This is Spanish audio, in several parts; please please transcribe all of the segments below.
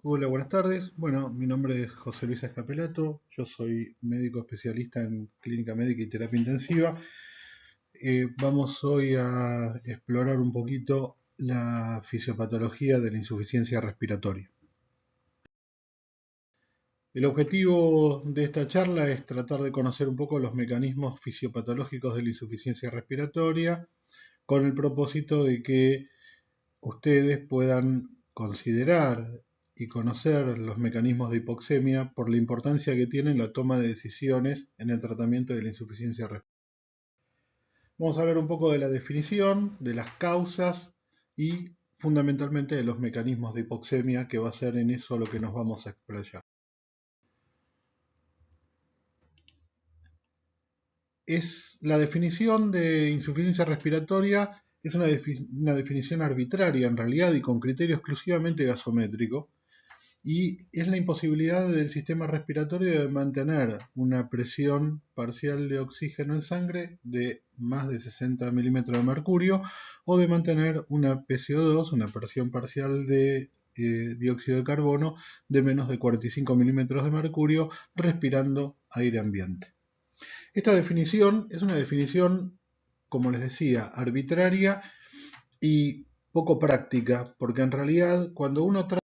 Hola, buenas tardes. Bueno, mi nombre es José Luis Escapelato. Yo soy médico especialista en clínica médica y terapia intensiva. Vamos hoy a explorar un poquito la fisiopatología de la insuficiencia respiratoria. El objetivo de esta charla es tratar de conocer un poco los mecanismos fisiopatológicos de la insuficiencia respiratoria con el propósito de que ustedes puedan considerar y conocer los mecanismos de hipoxemia por la importancia que tiene en la toma de decisiones en el tratamiento de la insuficiencia respiratoria. Vamos a hablar un poco de la definición, de las causas y fundamentalmente de los mecanismos de hipoxemia, que va a ser en eso lo que nos vamos a explayar. Es la definición de insuficiencia respiratoria es una definición arbitraria en realidad y con criterio exclusivamente gasométrico, y es la imposibilidad del sistema respiratorio de mantener una presión parcial de oxígeno en sangre de más de 60 milímetros de mercurio o de mantener una PCO2, una presión parcial de dióxido de carbono de menos de 45 milímetros de mercurio respirando aire ambiente. Esta definición es una definición, como les decía, arbitraria y poco práctica, porque en realidad cuando uno trata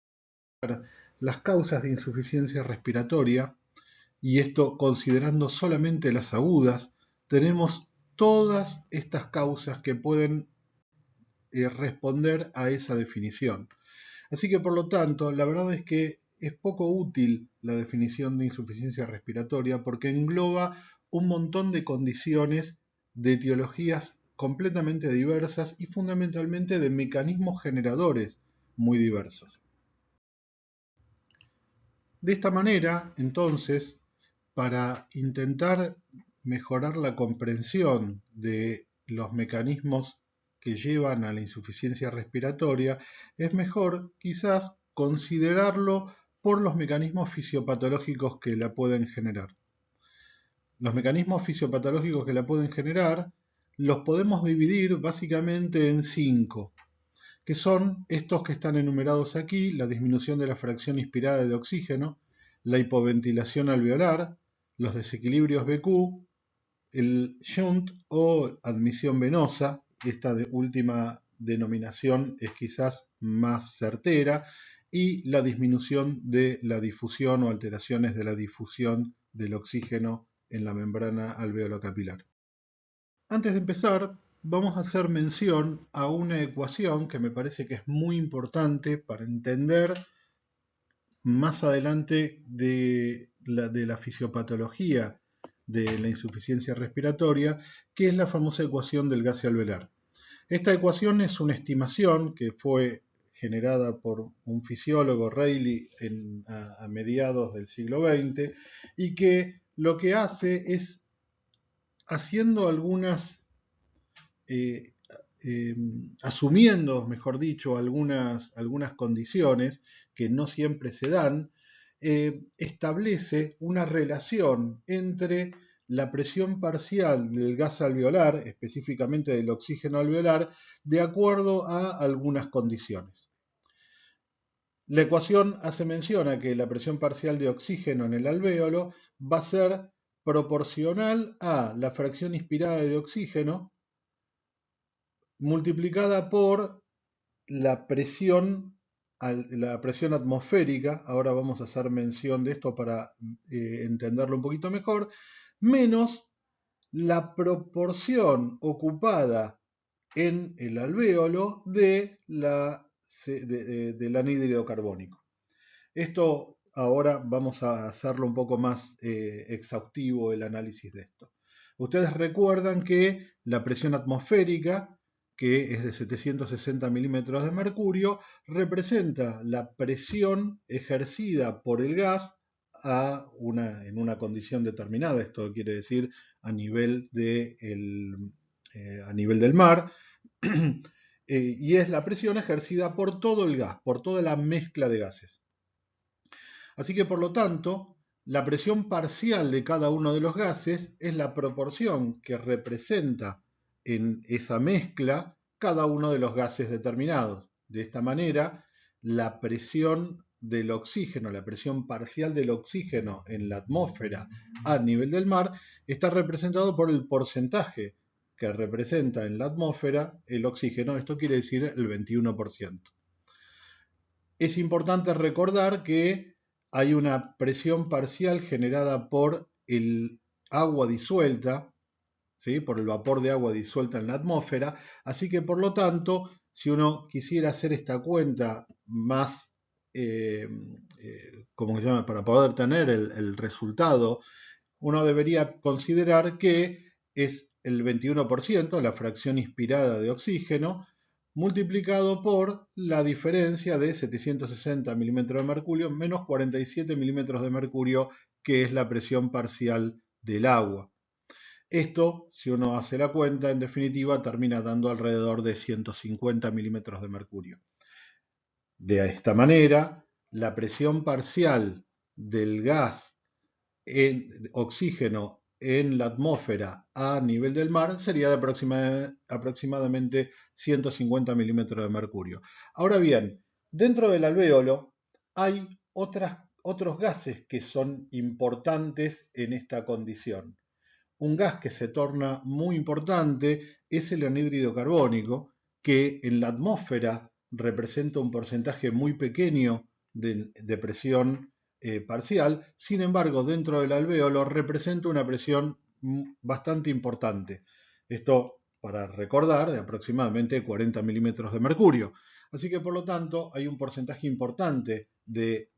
las causas de insuficiencia respiratoria, y esto considerando solamente las agudas, tenemos todas estas causas que pueden responder a esa definición. Así que por lo tanto, la verdad es que es poco útil la definición de insuficiencia respiratoria porque engloba un montón de condiciones de etiologías completamente diversas y fundamentalmente de mecanismos generadores muy diversos. De esta manera, entonces, para intentar mejorar la comprensión de los mecanismos que llevan a la insuficiencia respiratoria, es mejor quizás considerarlo por los mecanismos fisiopatológicos que la pueden generar. Los mecanismos fisiopatológicos que la pueden generar los podemos dividir básicamente en 5, que son estos que están enumerados aquí: la disminución de la fracción inspirada de oxígeno, la hipoventilación alveolar, los desequilibrios BQ, el shunt o admisión venosa. Esta última denominación es quizás más certera, y la disminución de la difusión o alteraciones de la difusión del oxígeno en la membrana alveolo-capilar. Antes de empezar, vamos a hacer mención a una ecuación que me parece que es muy importante para entender más adelante de la fisiopatología de la insuficiencia respiratoria, que es la famosa ecuación del gas alveolar. Esta ecuación es una estimación que fue generada por un fisiólogo, Rayleigh, a mediados del siglo XX, y que lo que hace es, haciendo eh, eh, asumiendo, mejor dicho, algunas condiciones que no siempre se dan, establece una relación entre la presión parcial del gas alveolar, específicamente del oxígeno alveolar, de acuerdo a algunas condiciones. La ecuación hace mención a que la presión parcial de oxígeno en el alvéolo va a ser proporcional a la fracción inspirada de oxígeno multiplicada por la presión atmosférica. Ahora vamos a hacer mención de esto para entenderlo un poquito mejor, menos la proporción ocupada en el alvéolo del anhídrido carbónico. Esto ahora vamos a hacerlo un poco más exhaustivo, el análisis de esto. Ustedes recuerdan que la presión atmosférica, que es de 760 milímetros de mercurio, representa la presión ejercida por el gas en una condición determinada. Esto quiere decir a nivel, a nivel del mar, y es la presión ejercida por todo el gas, por toda la mezcla de gases. Así que por lo tanto, la presión parcial de cada uno de los gases es la proporción que representa en esa mezcla cada uno de los gases determinados. De esta manera, la presión del oxígeno, la presión parcial del oxígeno en la atmósfera a nivel del mar, está representado por el porcentaje que representa en la atmósfera el oxígeno. Esto quiere decir el 21%. Es importante recordar que hay una presión parcial generada por el agua disuelta, ¿sí? Por el vapor de agua disuelta en la atmósfera, así que por lo tanto, si uno quisiera hacer esta cuenta más, ¿cómo se llama? Para poder tener el resultado, uno debería considerar que es el 21%, la fracción inspirada de oxígeno, multiplicado por la diferencia de 760 milímetros de mercurio menos 47 milímetros de mercurio, que es la presión parcial del agua. Esto, si uno hace la cuenta, en definitiva termina dando alrededor de 150 milímetros de mercurio. De esta manera, la presión parcial del gas en oxígeno en la atmósfera a nivel del mar sería de aproximadamente 150 milímetros de mercurio. Ahora bien, dentro del alvéolo hay otros gases que son importantes en esta condición. Un gas que se torna muy importante es el anhídrido carbónico, que en la atmósfera representa un porcentaje muy pequeño de presión parcial. Sin embargo, dentro del alvéolo representa una presión bastante importante. Esto para recordar, de aproximadamente 40 milímetros de mercurio. Así que por lo tanto hay un porcentaje importante de,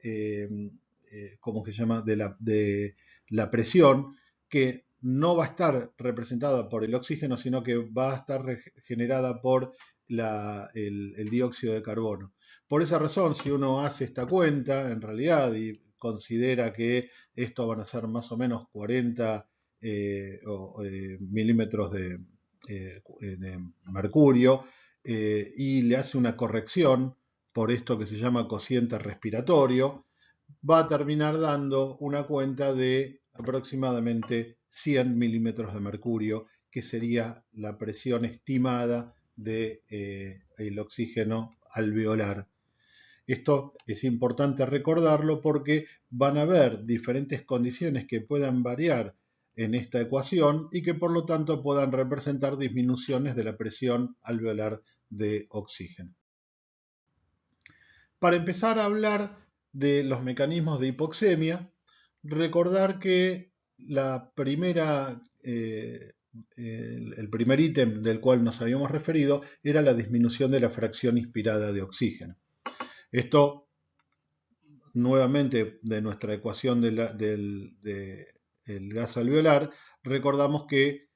¿cómo se llama? De la presión que no va a estar representada por el oxígeno, sino que va a estar generada por el dióxido de carbono. Por esa razón, si uno hace esta cuenta, en realidad, y considera que esto van a ser más o menos 40 milímetros de mercurio, y le hace una corrección por esto que se llama cociente respiratorio, va a terminar dando una cuenta de aproximadamente 100 milímetros de mercurio, que sería la presión estimada del oxígeno alveolar. Esto es importante recordarlo porque van a haber diferentes condiciones que puedan variar en esta ecuación y que por lo tanto puedan representar disminuciones de la presión alveolar de oxígeno. Para empezar a hablar de los mecanismos de hipoxemia, recordar que el primer ítem del cual nos habíamos referido era la disminución de la fracción inspirada de oxígeno. Esto, nuevamente, de nuestra ecuación del gas alveolar, recordamos que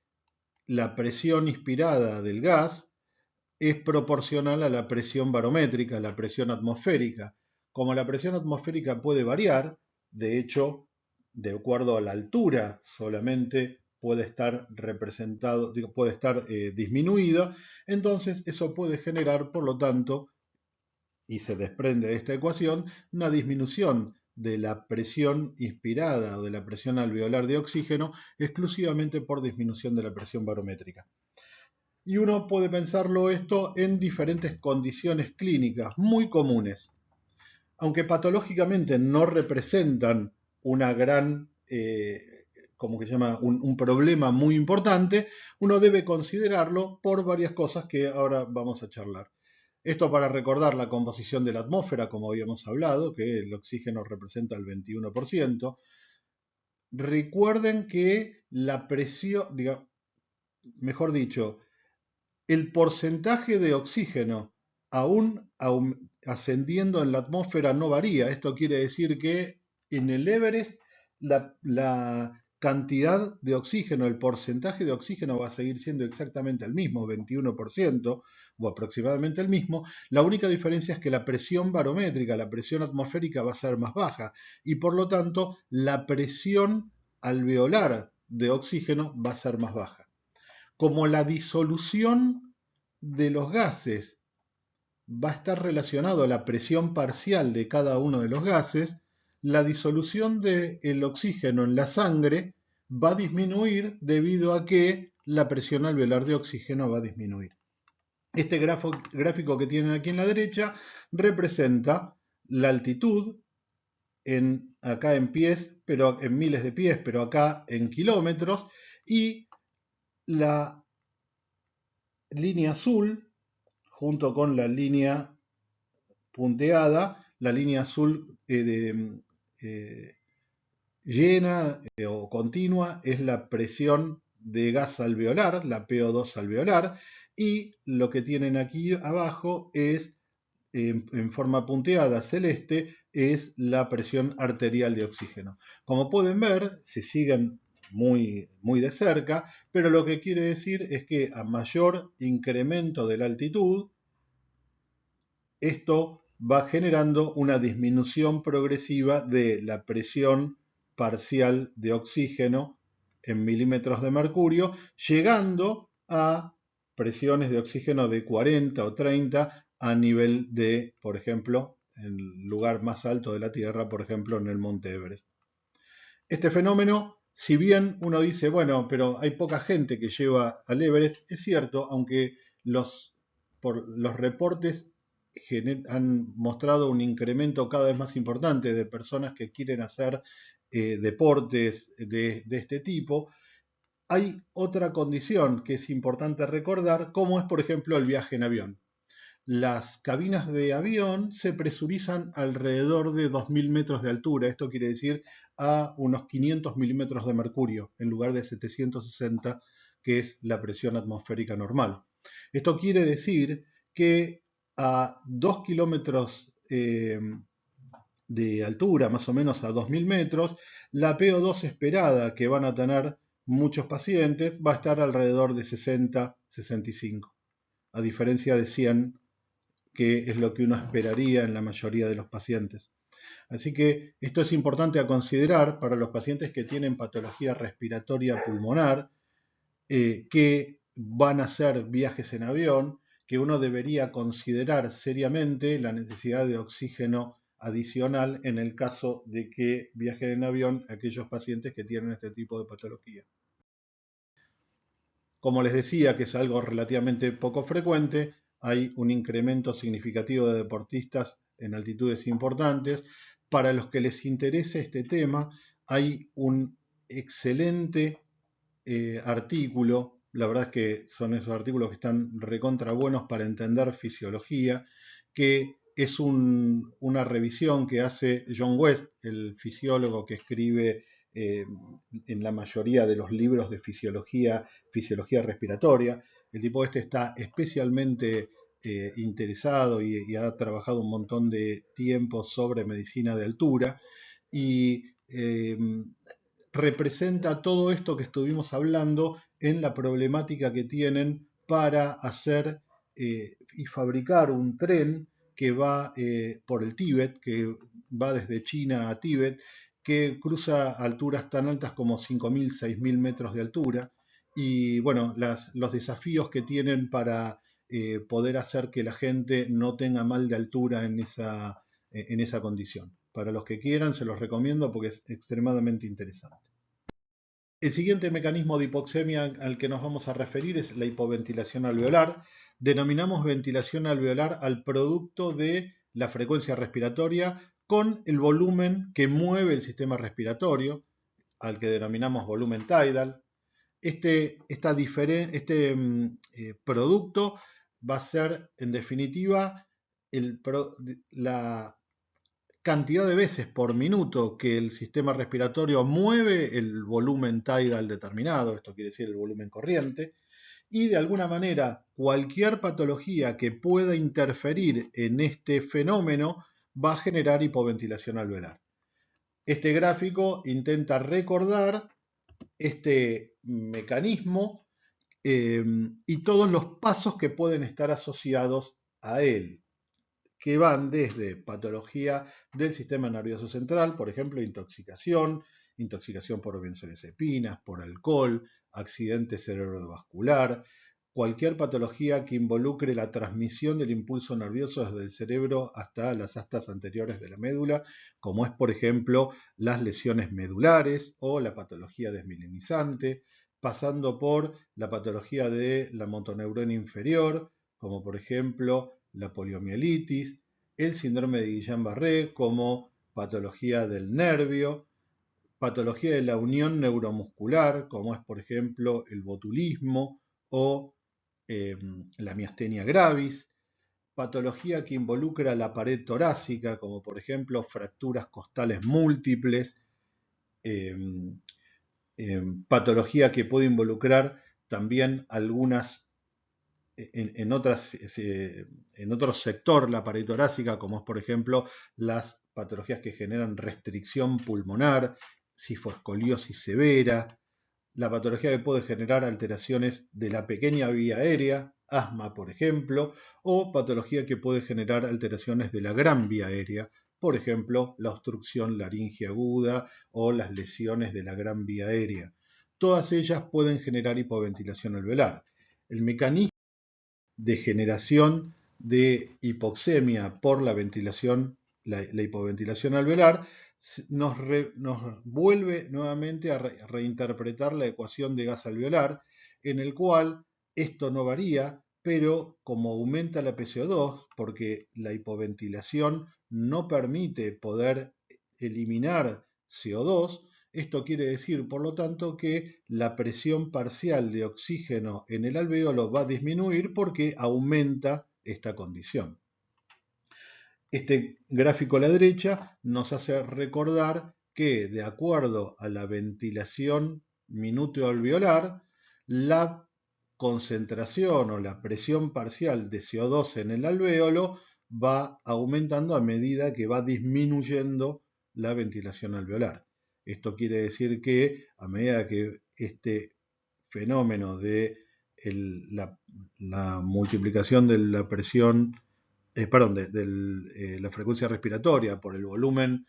la presión inspirada del gas es proporcional a la presión barométrica, la presión atmosférica. Como la presión atmosférica puede variar, de hecho, de acuerdo a la altura solamente puede estar representado, puede estar disminuido, entonces eso puede generar, por lo tanto, y se desprende de esta ecuación, una disminución de la presión inspirada o de la presión alveolar de oxígeno exclusivamente por disminución de la presión barométrica. Y uno puede pensarlo esto en diferentes condiciones clínicas muy comunes. Aunque patológicamente no representan una gran, ¿cómo que se llama? Un problema muy importante, uno debe considerarlo por varias cosas que ahora vamos a charlar. Esto para recordar la composición de la atmósfera, como habíamos hablado, que el oxígeno representa el 21%. Recuerden que la presión, mejor dicho, el porcentaje de oxígeno aún ascendiendo en la atmósfera no varía. Esto quiere decir que en el Everest la cantidad de oxígeno, el porcentaje de oxígeno va a seguir siendo exactamente el mismo, 21% o aproximadamente el mismo. La única diferencia es que la presión barométrica, la presión atmosférica va a ser más baja y por lo tanto la presión alveolar de oxígeno va a ser más baja. Como la disolución de los gases va a estar relacionado a la presión parcial de cada uno de los gases, la disolución del oxígeno en la sangre va a disminuir debido a que la presión alveolar de oxígeno va a disminuir. Este gráfico que tienen aquí en la derecha representa la altitud acá en pies, pero en miles de pies, pero acá en kilómetros, y la línea azul junto con la línea punteada, la línea azul llena o continua es la presión de gas alveolar, la PO2 alveolar, y lo que tienen aquí abajo es, en forma punteada celeste, es la presión arterial de oxígeno. Como pueden ver, se siguen muy de cerca, pero lo que quiere decir es que a mayor incremento de la altitud, esto va generando una disminución progresiva de la presión parcial de oxígeno en milímetros de mercurio, llegando a presiones de oxígeno de 40 o 30 a nivel de, por ejemplo, en el lugar más alto de la Tierra, por ejemplo, en el Monte Everest. Este fenómeno, si bien uno dice, bueno, pero hay poca gente que lleva al Everest, es cierto, aunque por los reportes han mostrado un incremento cada vez más importante de personas que quieren hacer deportes de este tipo. Hay otra condición que es importante recordar, como es, por ejemplo, el viaje en avión. Las cabinas de avión se presurizan alrededor de 2000 metros de altura. Esto quiere decir a unos 500 milímetros de mercurio en lugar de 760, que es la presión atmosférica normal. Esto quiere decir que a 2 kilómetros de altura, más o menos a 2000 metros, la PO2 esperada que van a tener muchos pacientes va a estar alrededor de 60-65, a diferencia de 100, que es lo que uno esperaría en la mayoría de los pacientes. Así que esto es importante a considerar para los pacientes que tienen patología respiratoria pulmonar, que van a hacer viajes en avión, que uno debería considerar seriamente la necesidad de oxígeno adicional en el caso de que viajen en avión aquellos pacientes que tienen este tipo de patología. Como les decía, que es algo relativamente poco frecuente, hay un incremento significativo de deportistas en altitudes importantes. Para los que les interese este tema, hay un excelente artículo. La verdad es que son esos artículos que están recontra buenos para entender fisiología, que es una revisión que hace John West, el fisiólogo que escribe en la mayoría de los libros de fisiología respiratoria. El tipo este está especialmente interesado y ha trabajado un montón de tiempo sobre medicina de altura y representa todo esto que estuvimos hablando en la problemática que tienen para hacer y fabricar un tren que va por el Tíbet, que va desde China a Tíbet, que cruza alturas tan altas como 5.000, 6.000 metros de altura. Y bueno, los desafíos que tienen para poder hacer que la gente no tenga mal de altura en esa condición. Para los que quieran, se los recomiendo porque es extremadamente interesante. El siguiente mecanismo de hipoxemia al que nos vamos a referir es la hipoventilación alveolar. Denominamos ventilación alveolar al producto de la frecuencia respiratoria con el volumen que mueve el sistema respiratorio, al que denominamos volumen tidal. Este producto va a ser, en definitiva, la cantidad de veces por minuto que el sistema respiratorio mueve el volumen tidal determinado, esto quiere decir el volumen corriente, y de alguna manera cualquier patología que pueda interferir en este fenómeno va a generar hipoventilación alveolar. Este gráfico intenta recordar este mecanismo y todos los pasos que pueden estar asociados a él, que van desde patología del sistema nervioso central, por ejemplo, intoxicación por benzodiazepinas, por alcohol, accidente cerebrovascular, cualquier patología que involucre la transmisión del impulso nervioso desde el cerebro hasta las astas anteriores de la médula, como es, por ejemplo, las lesiones medulares o la patología desmielinizante, pasando por la patología de la motoneurona inferior, como por ejemplo la poliomielitis, el síndrome de Guillain-Barré como patología del nervio, patología de la unión neuromuscular, como es por ejemplo el botulismo o la miastenia gravis, patología que involucra la pared torácica, como por ejemplo fracturas costales múltiples, eh, patología que puede involucrar también algunas en otro sector, la pared torácica, como es por ejemplo las patologías que generan restricción pulmonar, sifoscoliosis severa, la patología que puede generar alteraciones de la pequeña vía aérea, asma por ejemplo, o patología que puede generar alteraciones de la gran vía aérea, por ejemplo, la obstrucción laringea aguda o las lesiones de la gran vía aérea. Todas ellas pueden generar hipoventilación alveolar. El mecanismo de generación de hipoxemia por la ventilación, la hipoventilación alveolar, nos vuelve nuevamente a reinterpretar la ecuación de gas alveolar, en el cual esto no varía, pero como aumenta la PCO2, porque la hipoventilación no permite poder eliminar CO2, esto quiere decir, por lo tanto, que la presión parcial de oxígeno en el alvéolo va a disminuir porque aumenta esta condición. Este gráfico a la derecha nos hace recordar que, de acuerdo a la ventilación minuto alveolar, la concentración o la presión parcial de CO2 en el alvéolo va aumentando a medida que va disminuyendo la ventilación alveolar. Esto quiere decir que a medida que este fenómeno de la multiplicación de la presión, la frecuencia respiratoria por el volumen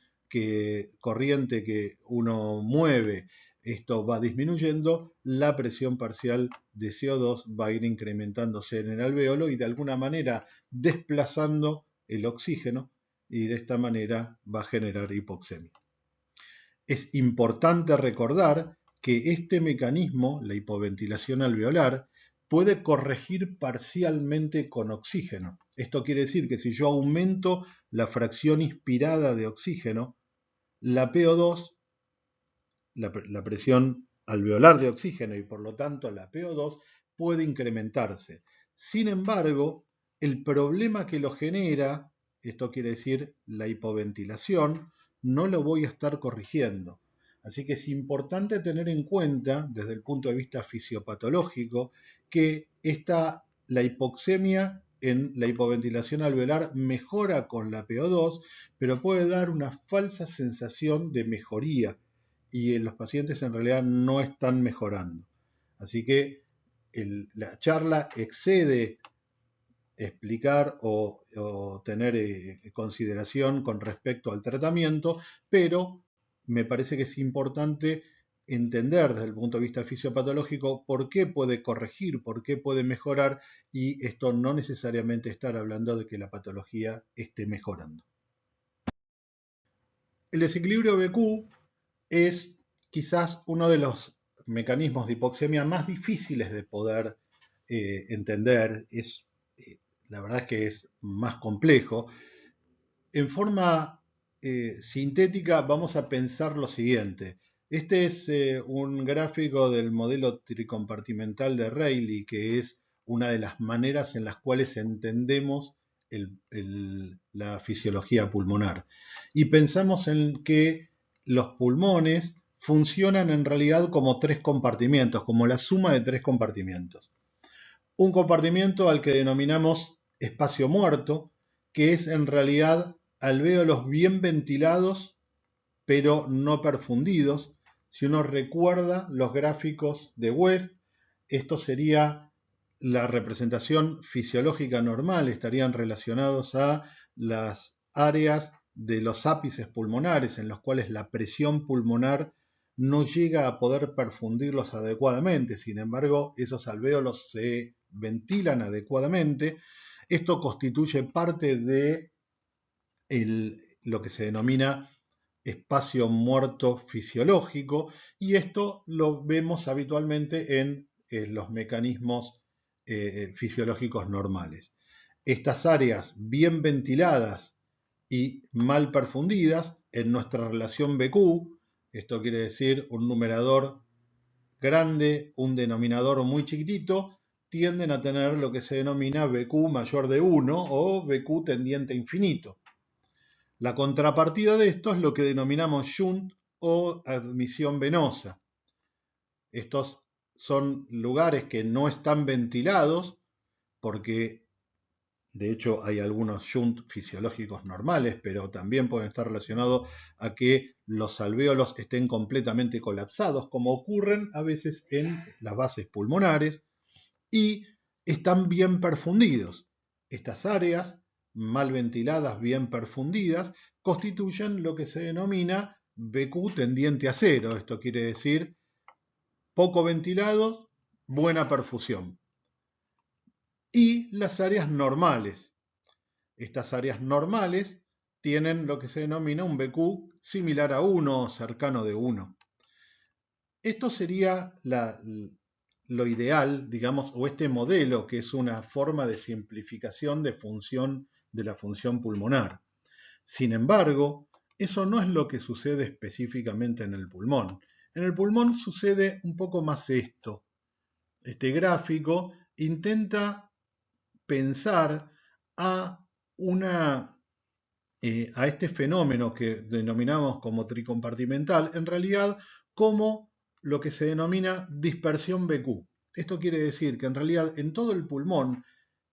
corriente que uno mueve, esto va disminuyendo, la presión parcial de CO2 va a ir incrementándose en el alvéolo y de alguna manera desplazando el oxígeno, y de esta manera va a generar hipoxemia. Es importante recordar que este mecanismo, la hipoventilación alveolar, puede corregir parcialmente con oxígeno. Esto quiere decir que si yo aumento la fracción inspirada de oxígeno, la PO2, la presión alveolar de oxígeno y por lo tanto la PO2 puede incrementarse. Sin embargo, el problema que lo genera, esto quiere decir la hipoventilación, no lo voy a estar corrigiendo. Así que es importante tener en cuenta, desde el punto de vista fisiopatológico, que la hipoxemia en la hipoventilación alveolar mejora con la PO2, pero puede dar una falsa sensación de mejoría y los pacientes en realidad no están mejorando. Así que la charla excede explicar o tener consideración con respecto al tratamiento, pero me parece que es importante entender desde el punto de vista fisiopatológico por qué puede corregir, por qué puede mejorar, y esto no necesariamente estar hablando de que la patología esté mejorando. El desequilibrio BQ es quizás uno de los mecanismos de hipoxemia más difíciles de poder entender. La verdad es que es más complejo. En forma sintética vamos a pensar lo siguiente. Este es un gráfico del modelo tricompartimental de Rayleigh, que es una de las maneras en las cuales entendemos la fisiología pulmonar. Y pensamos en que los pulmones funcionan en realidad como tres compartimientos, como la suma de tres compartimientos. Un compartimiento al que denominamos espacio muerto, que es en realidad alvéolos bien ventilados, pero no perfundidos. Si uno recuerda los gráficos de West, esto sería la representación fisiológica normal, estarían relacionados a las áreas de los ápices pulmonares en los cuales la presión pulmonar no llega a poder perfundirlos adecuadamente. Sin embargo, esos alvéolos se ventilan adecuadamente. Esto constituye parte de lo que se denomina espacio muerto fisiológico, y esto lo vemos habitualmente en los mecanismos fisiológicos normales. Estas áreas bien ventiladas y mal perfundidas en nuestra relación BQ. Esto quiere decir un numerador grande, un denominador muy chiquitito, tienden a tener lo que se denomina BQ mayor de 1 o BQ tendiente a infinito. La contrapartida de esto es lo que denominamos shunt o admisión venosa. Estos son lugares que no están ventilados porque de hecho hay algunos shunt fisiológicos normales, pero también pueden estar relacionados a que los alvéolos estén completamente colapsados, como ocurren a veces en las bases pulmonares, y están bien perfundidos. Estas áreas, mal ventiladas, bien perfundidas, constituyen lo que se denomina BQ tendiente a cero. Esto quiere decir poco ventilados, buena perfusión. Y las áreas normales. Estas áreas normales tienen lo que se denomina un BQ similar a 1 o cercano de 1. Esto sería lo ideal, digamos, o este modelo que es una forma de simplificación de la función pulmonar. Sin embargo, eso no es lo que sucede específicamente en el pulmón. En el pulmón sucede un poco más esto. Este gráfico intenta pensar a a este fenómeno que denominamos como tricompartimental, en realidad como lo que se denomina dispersión BQ. Esto quiere decir que en realidad en todo el pulmón,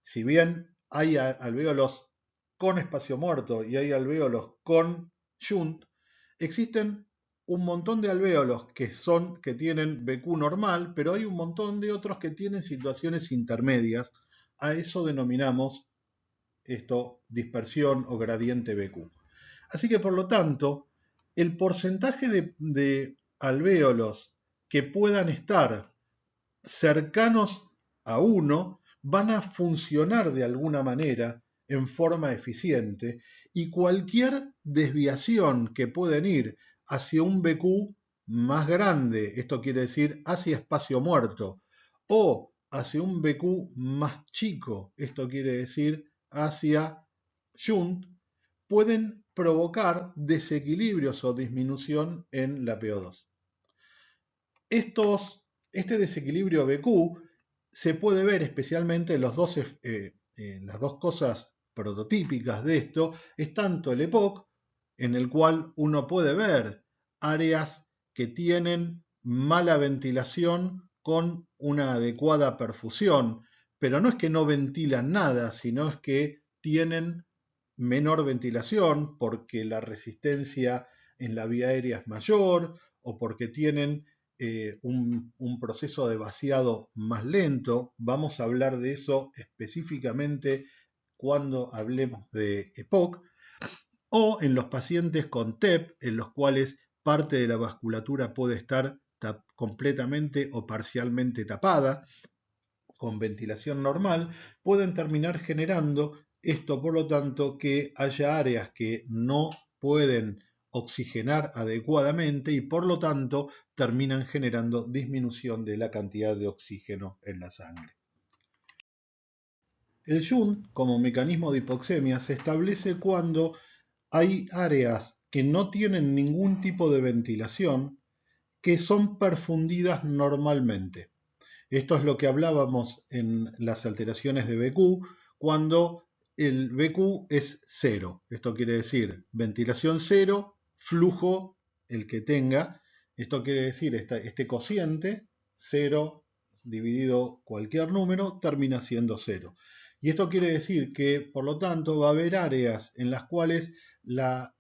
si bien hay alvéolos con espacio muerto y hay alvéolos con shunt, existen un montón de alvéolos que tienen BQ normal, pero hay un montón de otros que tienen situaciones intermedias. A eso denominamos dispersión o gradiente BQ. Así que por lo tanto, el porcentaje de alvéolos que puedan estar cercanos a 1 van a funcionar de alguna manera en forma eficiente y cualquier desviación que pueden ir hacia un BQ más grande, esto quiere decir hacia espacio muerto, o hacia un BQ más chico, esto quiere decir hacia shunt, pueden provocar desequilibrios o disminución en la PO2. Este desequilibrio BQ se puede ver especialmente en las dos cosas prototípicas de esto, es tanto el EPOC, en el cual uno puede ver áreas que tienen mala ventilación con una adecuada perfusión, pero no es que no ventilan nada, sino es que tienen menor ventilación porque la resistencia en la vía aérea es mayor o porque tienen un proceso de vaciado más lento. Vamos a hablar de eso específicamente cuando hablemos de EPOC, o en los pacientes con TEP, en los cuales parte de la vasculatura puede estar completamente o parcialmente tapada, con ventilación normal, pueden terminar generando esto, por lo tanto, que haya áreas que no pueden oxigenar adecuadamente y por lo tanto terminan generando disminución de la cantidad de oxígeno en la sangre. El shunt como mecanismo de hipoxemia se establece cuando hay áreas que no tienen ningún tipo de ventilación que son perfundidas normalmente. Esto es lo que hablábamos en las alteraciones de BQ, cuando el BQ es cero. Esto quiere decir ventilación cero, flujo el que tenga. Esto quiere decir este cociente, 0 dividido cualquier número, termina siendo 0. Y esto quiere decir que, por lo tanto, va a haber áreas en las cuales la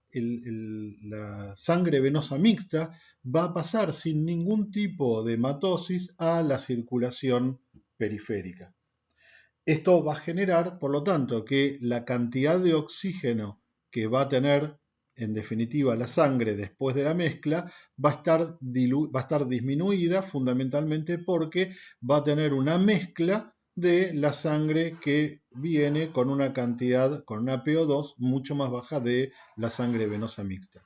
sangre venosa mixta va a pasar sin ningún tipo de hematosis a la circulación periférica. Esto va a generar, por lo tanto, que la cantidad de oxígeno que va a tener, en definitiva, la sangre después de la mezcla va a estar disminuida fundamentalmente porque va a tener una mezcla de la sangre que viene con una cantidad, con una PO2 mucho más baja de la sangre venosa mixta.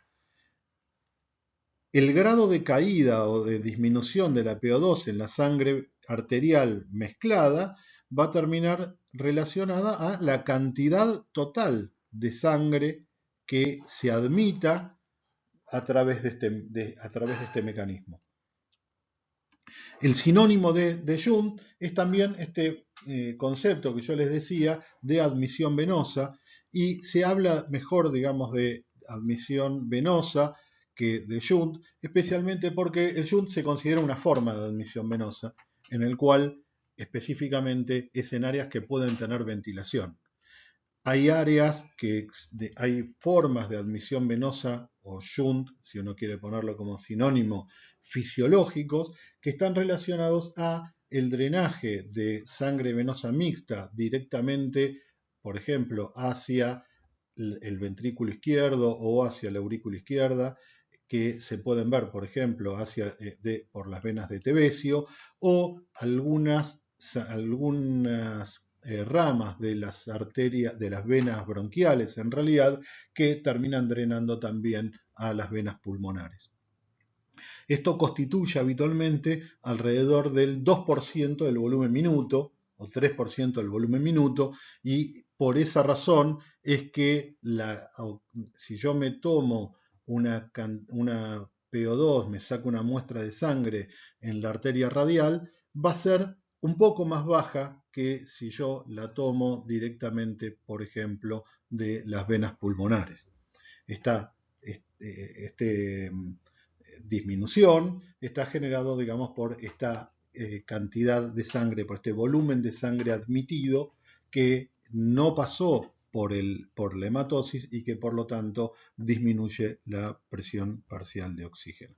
El grado de caída o de disminución de la PO2 en la sangre arterial mezclada va a terminar relacionada a la cantidad total de sangre que se admita a través de este mecanismo. El sinónimo de Jung es también este concepto que yo les decía de admisión venosa, y se habla mejor, digamos, de admisión venosa que de Jung, especialmente porque el Jung se considera una forma de admisión venosa, en el cual específicamente es en áreas que pueden tener ventilación. Hay áreas hay formas de admisión venosa o shunt, si uno quiere ponerlo como sinónimo, fisiológicos, que están relacionados a el drenaje de sangre venosa mixta directamente, por ejemplo, hacia el ventrículo izquierdo o hacia la aurícula izquierda, que se pueden ver, por ejemplo, por las venas de Tevesio, o algunas ramas de las arterias, de las venas bronquiales, en realidad, que terminan drenando también a las venas pulmonares. Esto constituye habitualmente alrededor del 2% del volumen minuto o 3% del volumen minuto, y por esa razón es que si yo me tomo una PO2, me saco una muestra de sangre en la arteria radial, va a ser un poco más baja que si yo la tomo directamente, por ejemplo, de las venas pulmonares. Esta disminución está generado, digamos, por esta cantidad de sangre, por este volumen de sangre admitido que no pasó por la hematosis y que por lo tanto disminuye la presión parcial de oxígeno.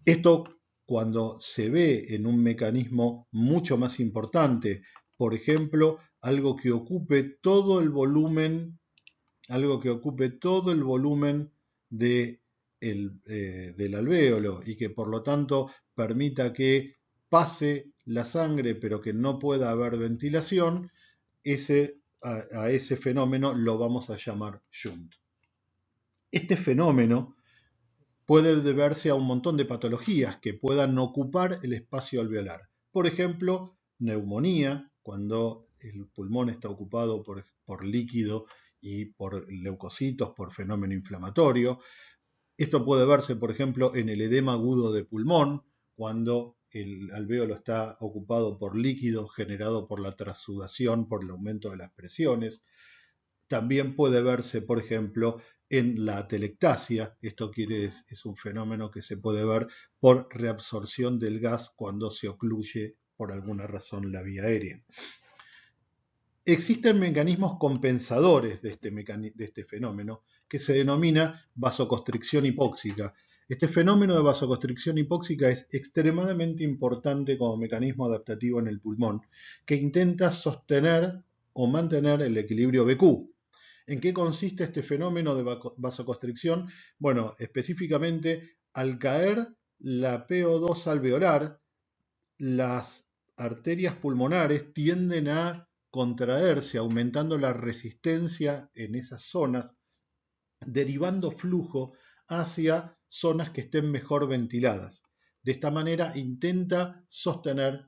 Esto, cuando se ve en un mecanismo mucho más importante, por ejemplo, algo que ocupe todo el volumen del alvéolo y que por lo tanto permita que pase la sangre pero que no pueda haber ventilación, a ese fenómeno lo vamos a llamar shunt. Este fenómeno puede deberse a un montón de patologías que puedan ocupar el espacio alveolar. Por ejemplo, neumonía, cuando el pulmón está ocupado por líquido y por leucocitos, por fenómeno inflamatorio. Esto puede verse, por ejemplo, en el edema agudo de pulmón, cuando el alvéolo está ocupado por líquido generado por la transudación, por el aumento de las presiones. También puede verse, por ejemplo, en la atelectasia. Esto es un fenómeno que se puede ver por reabsorción del gas cuando se ocluye por alguna razón la vía aérea. Existen mecanismos compensadores de este fenómeno que se denomina vasoconstricción hipóxica. Este fenómeno de vasoconstricción hipóxica es extremadamente importante como mecanismo adaptativo en el pulmón, que intenta sostener o mantener el equilibrio BQ. ¿En qué consiste este fenómeno de vasoconstricción? Bueno, específicamente al caer la PO2 alveolar, las arterias pulmonares tienden a contraerse, aumentando la resistencia en esas zonas, derivando flujo hacia zonas que estén mejor ventiladas. De esta manera intenta sostener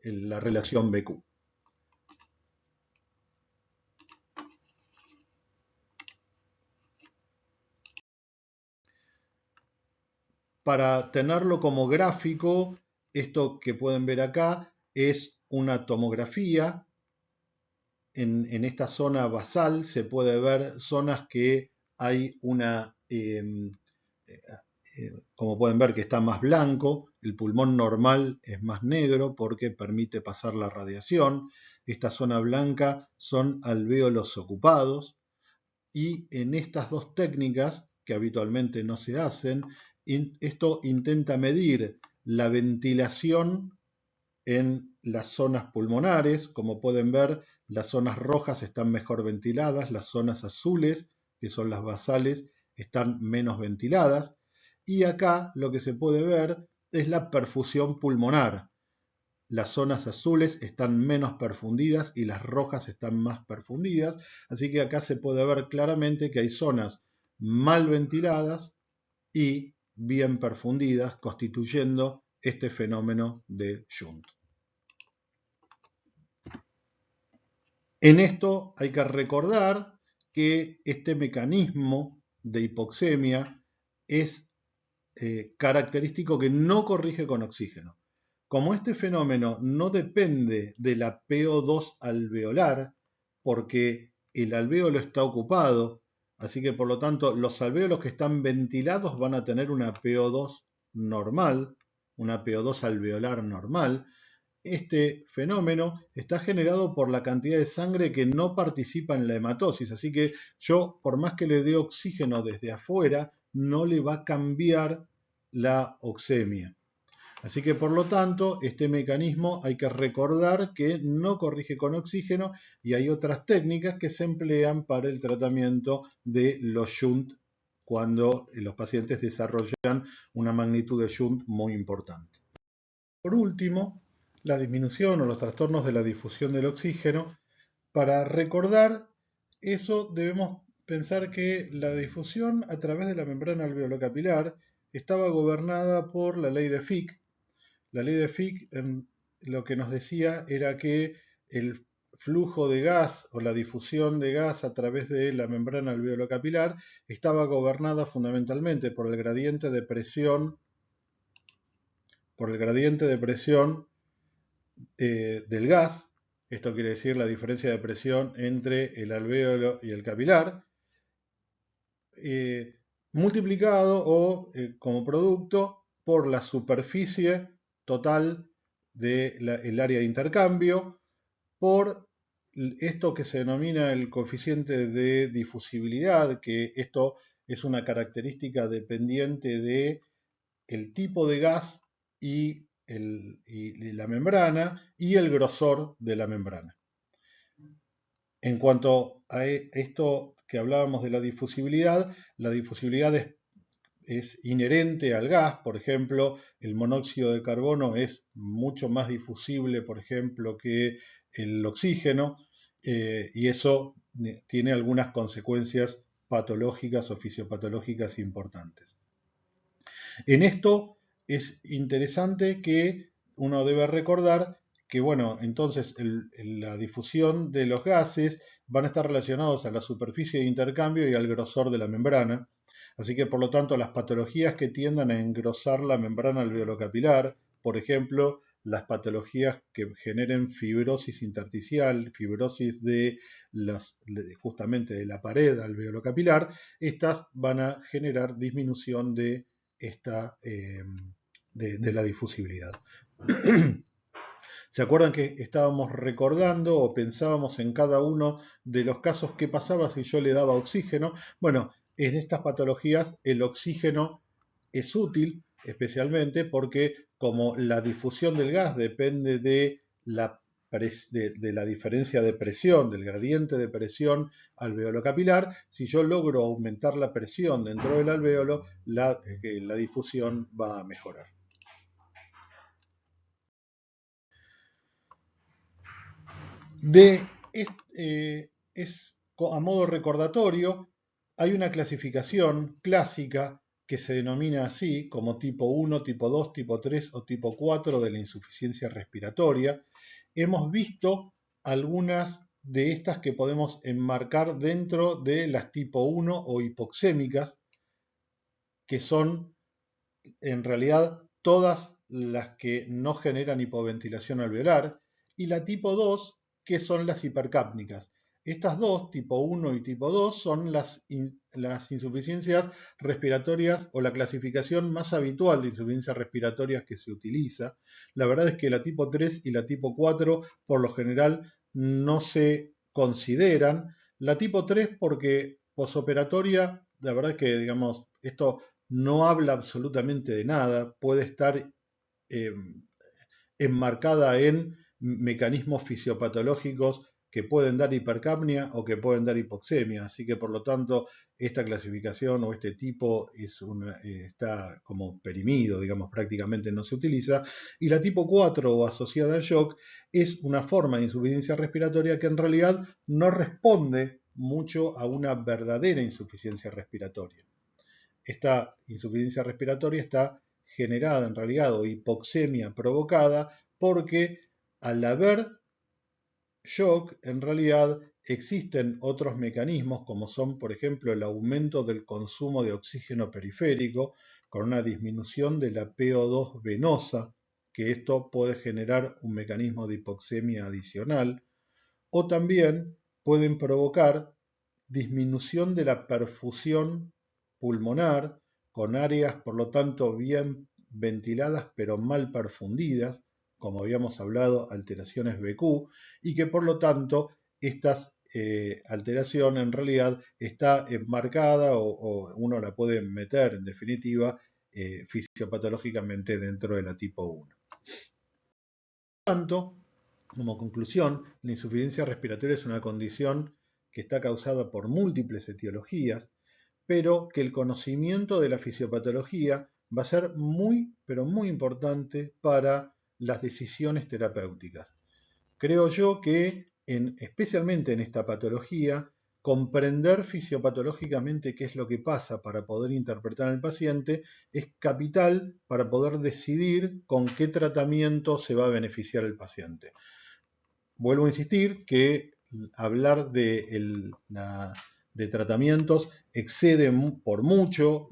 la relación BQ. Para tenerlo como gráfico, esto que pueden ver acá es una tomografía. En esta zona basal se puede ver zonas que hay como pueden ver, que está más blanco. El pulmón normal es más negro porque permite pasar la radiación. Esta zona blanca son alvéolos ocupados, y en estas dos técnicas, que habitualmente no se hacen, esto intenta medir la ventilación en las zonas pulmonares. Como pueden ver, las zonas rojas están mejor ventiladas, las zonas azules, que son las basales, están menos ventiladas, y acá lo que se puede ver es la perfusión pulmonar. Las zonas azules están menos perfundidas y las rojas están más perfundidas, así que acá se puede ver claramente que hay zonas mal ventiladas y bien perfundidas, constituyendo este fenómeno de shunt. En esto hay que recordar que este mecanismo de hipoxemia es característico que no corrige con oxígeno. Como este fenómeno no depende de la PO2 alveolar, porque el alvéolo está ocupado, así que por lo tanto los alvéolos que están ventilados van a tener una PO2 normal, una PO2 alveolar normal. Este fenómeno está generado por la cantidad de sangre que no participa en la hematosis, así que yo, por más que le dé oxígeno desde afuera, no le va a cambiar la oxemia. Así que por lo tanto, este mecanismo hay que recordar que no corrige con oxígeno y hay otras técnicas que se emplean para el tratamiento de los shunt cuando los pacientes desarrollan una magnitud de shunt muy importante. Por último, la disminución o los trastornos de la difusión del oxígeno. Para recordar eso debemos pensar que la difusión a través de la membrana alveolocapilar estaba gobernada por la ley de Fick. La ley de Fick lo que nos decía era que el flujo de gas o la difusión de gas a través de la membrana alveolocapilar estaba gobernada fundamentalmente por el gradiente de presión, del gas. Esto quiere decir la diferencia de presión entre el alvéolo y el capilar, multiplicado como producto por la superficie total del área de intercambio, por esto que se denomina el coeficiente de difusibilidad, que esto es una característica dependiente de el tipo de gas y la membrana y el grosor de la membrana. En cuanto a esto que hablábamos de la difusibilidad es inherente al gas. Por ejemplo, el monóxido de carbono es mucho más difusible, por ejemplo, que el oxígeno, y eso tiene algunas consecuencias patológicas o fisiopatológicas importantes. En esto es interesante que uno debe recordar que, bueno, entonces la difusión de los gases van a estar relacionados a la superficie de intercambio y al grosor de la membrana. Así que, por lo tanto, las patologías que tiendan a engrosar la membrana alveolocapilar, por ejemplo, las patologías que generen fibrosis intersticial, fibrosis justamente de la pared alveolocapilar, estas van a generar disminución de la difusibilidad. ¿Se acuerdan que estábamos recordando o pensábamos en cada uno de los casos que pasaba si yo le daba oxígeno? Bueno, en estas patologías el oxígeno es útil, especialmente porque como la difusión del gas depende de la diferencia de presión, del gradiente de presión alveolo-capilar, si yo logro aumentar la presión dentro del alvéolo, la difusión va a mejorar. A modo recordatorio, hay una clasificación clásica que se denomina así como tipo 1, tipo 2, tipo 3 o tipo 4 de la insuficiencia respiratoria. Hemos visto algunas de estas que podemos enmarcar dentro de las tipo 1 o hipoxémicas, que son en realidad todas las que no generan hipoventilación alveolar, y la tipo 2, que son las hipercápnicas. Estas dos, tipo 1 y tipo 2, son las insuficiencias respiratorias o la clasificación más habitual de insuficiencias respiratorias que se utiliza. La verdad es que la tipo 3 y la tipo 4 por lo general no se consideran. La tipo 3 porque posoperatoria, la verdad es que digamos, esto no habla absolutamente de nada, puede estar enmarcada en mecanismos fisiopatológicos que pueden dar hipercapnia o que pueden dar hipoxemia, así que por lo tanto esta clasificación o este tipo está como perimido, digamos, prácticamente no se utiliza, y la tipo 4 o asociada al shock es una forma de insuficiencia respiratoria que en realidad no responde mucho a una verdadera insuficiencia respiratoria. Esta insuficiencia respiratoria está generada en realidad o hipoxemia provocada porque al haber shock, en realidad Existen otros mecanismos como son, por ejemplo, el aumento del consumo de oxígeno periférico con una disminución de la PO2 venosa, que esto puede generar un mecanismo de hipoxemia adicional, o también pueden provocar disminución de la perfusión pulmonar con áreas, por lo tanto, bien ventiladas pero mal perfundidas, como habíamos hablado, alteraciones BQ, y que por lo tanto esta alteración en realidad está enmarcada o uno la puede meter en definitiva fisiopatológicamente dentro de la tipo 1. Por lo tanto, como conclusión, la insuficiencia respiratoria es una condición que está causada por múltiples etiologías, pero que el conocimiento de la fisiopatología va a ser muy, pero muy importante para las decisiones terapéuticas. Creo yo que, especialmente en esta patología, comprender fisiopatológicamente qué es lo que pasa para poder interpretar al paciente es capital para poder decidir con qué tratamiento se va a beneficiar el paciente. Vuelvo a insistir que hablar de tratamientos excede por mucho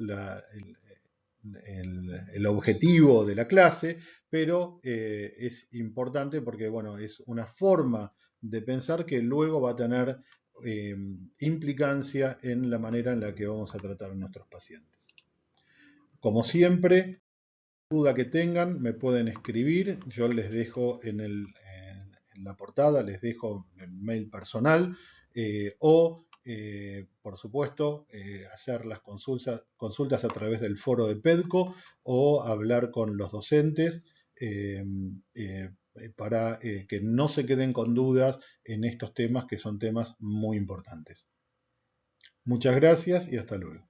el objetivo de la clase, pero es importante porque bueno, es una forma de pensar que luego va a tener implicancia en la manera en la que vamos a tratar a nuestros pacientes. Como siempre, duda que tengan, me pueden escribir. Yo les dejo en la portada, les dejo el mail personal por supuesto, hacer las consultas a través del foro de PEDCO o hablar con los docentes eh, eh, para que no se queden con dudas en estos temas que son temas muy importantes. Muchas gracias y hasta luego.